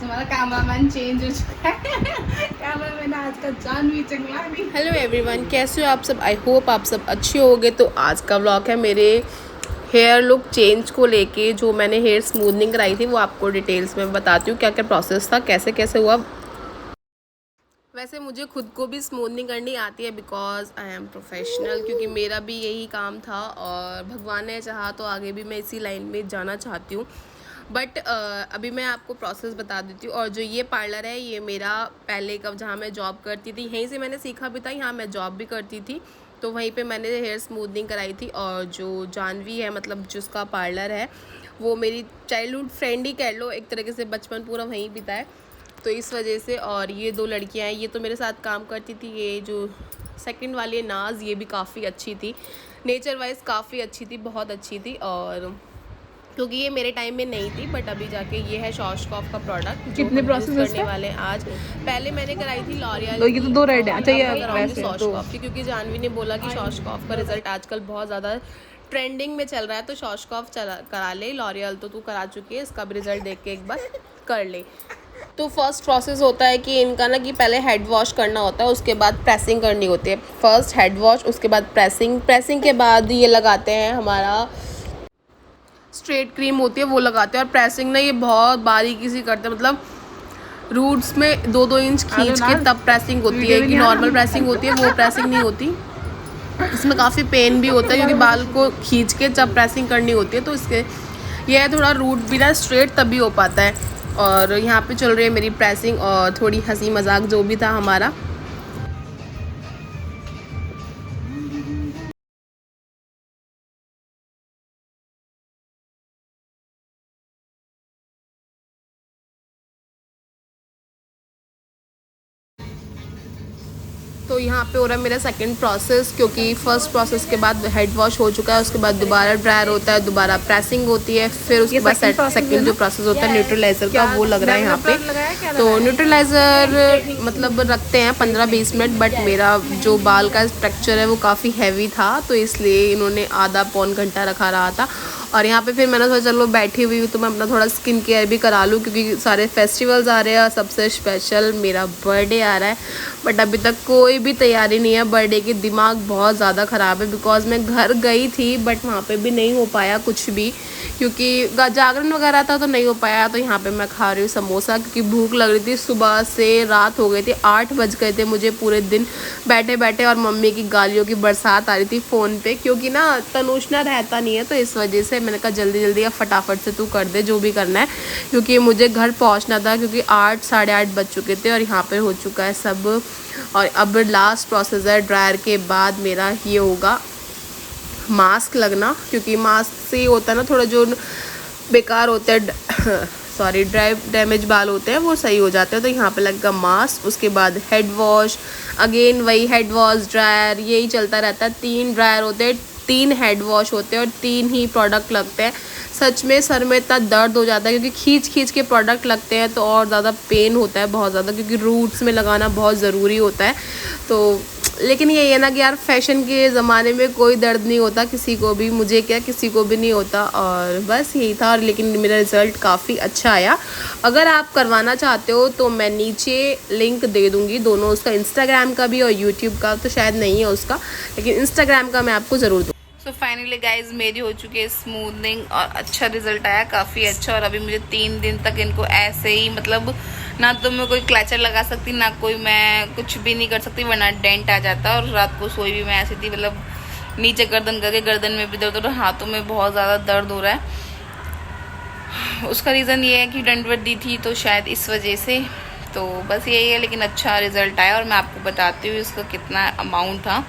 आज हमारा cameraman change हो चुका है। कैमरामैन आज का जानवी चंगलानी। हेलो एवरीवन, कैसे हो आप सब? आई होप आप सब अच्छे होंगे। तो आज का व्लॉग है मेरे हेयर लुक चेंज को लेके। जो मैंने हेयर स्मूथनिंग कराई थी वो आपको डिटेल्स में बताती हूँ क्या क्या प्रोसेस था, कैसे कैसे हुआ। वैसे मुझे खुद को भी स्मूथनिंग करनी आती है बिकॉज आई एम प्रोफेशनल, क्योंकि मेरा भी यही काम था और भगवान ने चाहा तो आगे भी मैं इसी लाइन में जाना चाहती हूँ। बट अभी मैं आपको प्रोसेस बता देती हूँ। और जो ये पार्लर है ये मेरा पहले कब जहाँ मैं जॉब करती थी यहीं से मैंने सीखा भी था। यहाँ मैं जॉब भी करती थी तो वहीं पे मैंने हेयर स्मूथनिंग कराई थी। और जो जानवी है मतलब जिसका पार्लर है वो मेरी चाइल्डहुड फ्रेंड ही कह लो, एक तरीके से बचपन पूरा वहीं बीता है तो इस वजह से। और ये दो लड़कियां हैं, ये तो मेरे साथ काम करती थी। ये जो सेकंड वाली है नाज, ये भी काफ़ी अच्छी थी, नेचर वाइज काफ़ी अच्छी थी, बहुत अच्छी थी। और क्योंकि ये मेरे टाइम में नहीं थी बट अभी जाके ये है शॉशकॉफ का प्रोडक्ट जो कितने हम प्रोसेस यूज़ करने वाले हैं आज। पहले मैंने कराई थी लॉरियल ये तो दो रेड है। अच्छा, ये वैसे शॉशकॉफ की, क्योंकि जानवी ने बोला कि शॉशकॉफ का रिजल्ट आजकल बहुत ज़्यादा ट्रेंडिंग में चल रहा है तो शॉशकॉफ करा ले। लॉरियल तो तू करा चुकी है, इसका भी रिजल्ट देख के एक बार कर ले। तो फर्स्ट प्रोसेस होता है कि इनका ना कि पहले हेड वॉश करना होता है, उसके बाद प्रेसिंग करनी होती है। फर्स्ट हेड वॉश, उसके बाद प्रेसिंग के बाद ये लगाते हैं हमारा स्ट्रेट क्रीम होती है वो लगाते हैं। और प्रेसिंग ना ये बहुत बारीकी सी करते हैं, मतलब रूट्स में 2-2 इंच खींच के तब प्रेसिंग होती है। कि नॉर्मल प्रेसिंग होती है वो प्रेसिंग नहीं होती, इसमें काफ़ी पेन भी होता है क्योंकि बाल को खींच के जब प्रेसिंग करनी होती है तो इसके यह थोड़ा रूट भी ना स्ट्रेट तभी हो पाता है। और यहाँ पे चल रही है मेरी प्रेसिंग और थोड़ी हंसी मजाक जो भी था हमारा। तो यहाँ पे हो रहा है मेरा सेकंड प्रोसेस, क्योंकि फर्स्ट प्रोसेस के बाद हेड वॉश हो चुका है, उसके बाद दोबारा ड्रायर होता है, दोबारा प्रेसिंग होती है, फिर उसके बाद सेकंड जो प्रोसेस होता है न्यूट्रलाइजर का वो लग रहा है यहाँ पे। तो न्यूट्रलाइजर मतलब रखते हैं 15-20 मिनट, बट मेरा जो बाल का स्ट्रक्चर है वो काफ़ी हैवी था तो इसलिए इन्होंने आधा पौन घंटा रखा रहा था। और यहाँ पे फिर मैंने सोचा चलो बैठी हुई तो मैं अपना थोड़ा स्किन केयर भी करा लूँ, क्योंकि सारे फेस्टिवल्स आ रहे हैं। सबसे स्पेशल मेरा बर्थडे आ रहा है बट अभी तक कोई भी तैयारी नहीं है बर्थडे की। दिमाग बहुत ज़्यादा ख़राब है बिकॉज मैं घर गई थी बट वहाँ पे भी नहीं हो पाया कुछ भी, क्योंकि जागरण वगैरह था तो नहीं हो पाया। तो यहाँ पे मैं खा रही हूँ समोसा क्योंकि भूख लग रही थी। सुबह से रात हो गई थी, 8 बज गए थे मुझे पूरे दिन बैठे बैठे। और मम्मी की गालियों की बरसात आ रही थी फ़ोन पे, क्योंकि ना तनुष्णा रहता नहीं है तो इस वजह से मैंने कहा जल्दी जल्दी अब फटाफट से तू कर दे जो भी करना है, क्योंकि मुझे घर पहुँचना था, क्योंकि 8 साढ़े 8 बज चुके थे और यहाँ पर हो चुका है सब। और अब लास्ट प्रोसेस है ड्रायर के बाद मेरा ये होगा मास्क लगना, क्योंकि मास्क से होता है ना थोड़ा जो बेकार होते हैं सॉरी ड्राई डैमेज बाल होते हैं वो सही हो जाते हैं। तो यहाँ पे लगेगा मास्क, उसके बाद हेड वॉश, अगेन वही हेड वॉश ड्रायर, यही चलता रहता है। 3 ड्रायर होते हैं, 3 हेड वॉश होते हैं और 3 ही प्रोडक्ट लगते हैं। सच में सर में इतना दर्द हो जाता है क्योंकि खींच खींच के प्रोडक्ट लगते हैं तो और ज़्यादा पेन होता है बहुत ज़्यादा, क्योंकि रूट्स में लगाना बहुत ज़रूरी होता है। तो लेकिन यही है ना कि यार फैशन के ज़माने में कोई दर्द नहीं होता किसी को भी, मुझे क्या किसी को भी नहीं होता। और बस यही था। और लेकिन मेरा रिज़ल्ट काफ़ी अच्छा आया। अगर आप करवाना चाहते हो तो मैं नीचे लिंक दे दूँगी दोनों, उसका इंस्टाग्राम का भी और यूट्यूब का तो शायद नहीं है उसका, लेकिन इंस्टाग्राम का मैं आपको ज़रूर दूँ। सो फाइनली गाइज मेरी हो चुकी है स्मूथनिंग और अच्छा रिजल्ट आया, काफ़ी अच्छा। और अभी मुझे 3 दिन तक इनको ऐसे ही, मतलब ना तो मैं कोई क्लचर लगा सकती ना कोई मैं कुछ भी नहीं कर सकती वरना डेंट आ जाता। और रात को सोई भी मैं ऐसी थी, मतलब नीचे गर्दन करके, गर्दन में भी दर्द हो रहा है, हाथों में बहुत ज़्यादा दर्द हो रहा है। उसका रीज़न ये है कि डंड दी थी तो शायद इस वजह से। तो बस यही है, लेकिन अच्छा रिजल्ट आया। और मैं आपको बताती हूँ इसका कितना अमाउंट था।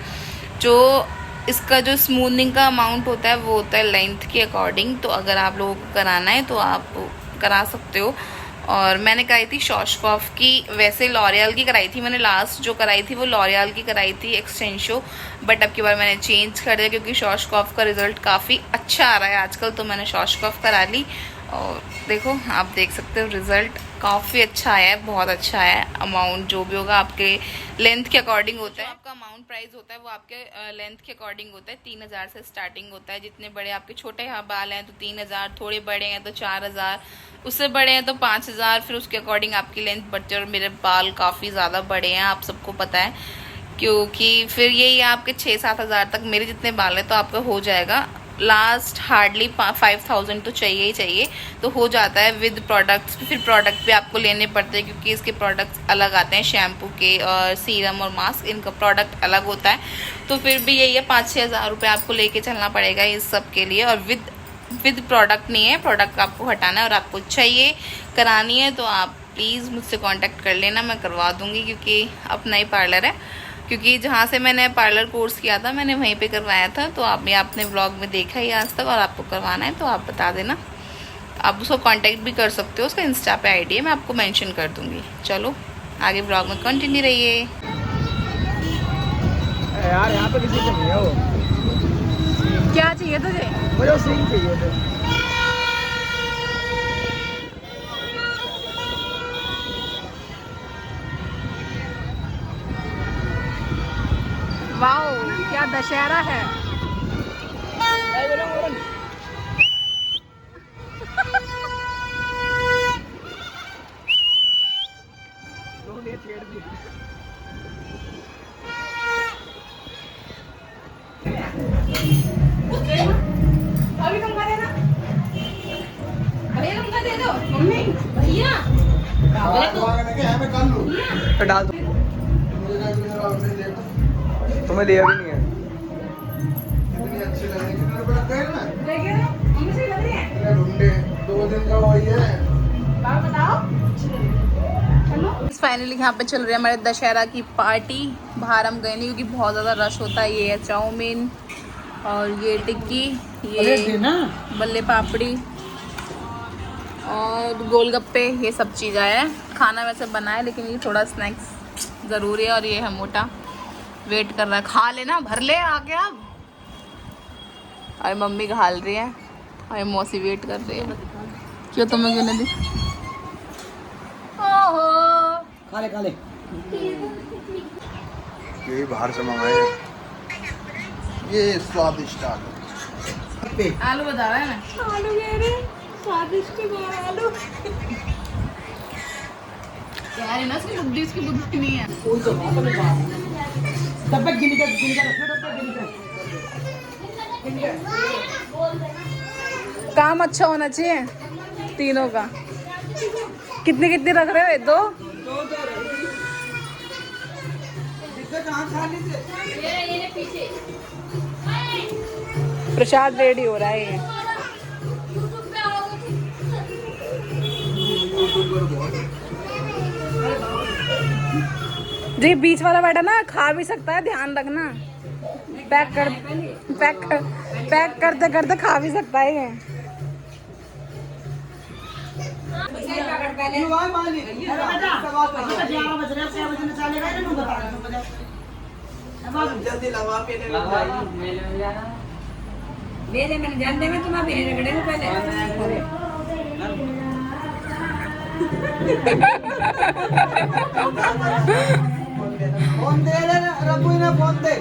जो इसका जो स्मूथनिंग का अमाउंट होता है वो होता है लेंथ के अकॉर्डिंग। तो अगर आप लोगों को कराना है तो आप करा सकते हो। और मैंने कराई थी शॉशकॉफ की, वैसे लॉरियल की कराई थी मैंने। लास्ट जो कराई थी वो लॉरियल की कराई थी एक्सटेंशो, बट अब की बार मैंने चेंज कर दिया क्योंकि शॉशकॉफ का रिजल्ट काफ़ी अच्छा आ रहा है आजकल। तो मैंने शॉशकॉफ करा ली और देखो आप देख सकते हो रिज़ल्ट काफ़ी अच्छा आया है, बहुत अच्छा आया है। अमाउंट जो भी होगा आपके लेंथ के अकॉर्डिंग होता है, आपका अमाउंट प्राइस होता है वो आपके लेंथ के अकॉर्डिंग होता है। 3000 से स्टार्टिंग होता है। जितने बड़े आपके छोटे बाल हैं तो 3000, थोड़े बड़े हैं तो 4000, उससे बड़े हैं तो 5000, फिर उसके अकॉर्डिंग आपकी लेंथ बढ़ती है। और मेरे बाल काफ़ी ज़्यादा बड़े हैं, आप सबको पता है, क्योंकि फिर यही आपके 6-7 हज़ार तक मेरे जितने बाल हैं तो आपका हो जाएगा। लास्ट हार्डली 5000 तो चाहिए ही चाहिए, तो हो जाता है विद प्रोडक्ट्स। फिर प्रोडक्ट भी आपको लेने पड़ते हैं क्योंकि इसके प्रोडक्ट्स अलग आते हैं, शैम्पू के और सीरम और मास्क, इनका प्रोडक्ट अलग होता है। तो फिर भी यही है 5-6 हज़ार रुपये आपको लेके चलना पड़ेगा इस सब के लिए। और विद प्रोडक्ट नहीं है, प्रोडक्ट आपको हटाना है और आपको चाहिए करानी है तो आप प्लीज़ मुझसे कांटेक्ट कर लेना, मैं करवा दूँगी क्योंकि अपना ही पार्लर है। क्योंकि जहाँ से मैंने पार्लर कोर्स किया था मैंने वहीं पे करवाया था, तो आप भी आपने व्लॉग में देखा ही आज तक, और आपको करवाना है तो आप बता देना। आप उसको कांटेक्ट भी कर सकते हो, उसका इंस्टा पे आईडी है, मैं आपको मेंशन कर दूँगी। चलो आगे व्लॉग में कंटिन्यू रहिए। यार यहाँ पे किसी को नहीं है वो। क्या चाहिए तुझे? मुझे सीन चाहिए थे। वाओ क्या दशहरा है। अभी तुमका दे दो, भैया तुमका दे दो, मम्मी भैया तो डाल दो। तुम्हें लिया भी नहीं है। कितनी अच्छी लग रही है, कितने रुपए लगते हैं ना? देखिए मम्मी सही लग रही है। अरे ढूंढे 2 दिन का वही है। बात बताओ। चलो फाइनली यहाँ पे चल रही है हमारे दशहरा की पार्टी। बाहर हम गए नहीं क्योंकि बहुत ज़्यादा रश होता है। ये है चाउमीन और ये टिक्की, ये बल्ले पापड़ी और गोलगप्पे, ये सब चीज़ आया है। खाना वैसे बना है लेकिन ये थोड़ा स्नैक्स ज़रूरी है। और ये है मोटा, वेट कर रहा है, खा लेना, भर ले आके अब। और मम्मी घाल रही है और मौसी वेट कर रही है। क्यों तुम्हें क्यों नहीं दी? ओहो खा ले। यही बाहर से मंगाए हैं। ये स्वादिष्ट आलू। आलू बता रहा है ना, आलू कह रहे स्वादिष्ट आलू। यार है ना इसकी बुद्धि, इसकी बुद्धि नहीं है। तब तक गिनी का काम अच्छा होना चाहिए तीनों का। कितने कितने रख रहे हो? 2 प्रसाद रेडी हो रहा है ये। जी बीच वाला बैठा ना, खा भी सकता है, ध्यान रखना। पैक करते करते खा भी सकता है ये। जल्दी लगा पीने मैंने जानते में तुम्हारे पीने रगड़े पहले। फोन दे रघु ने फोन दे।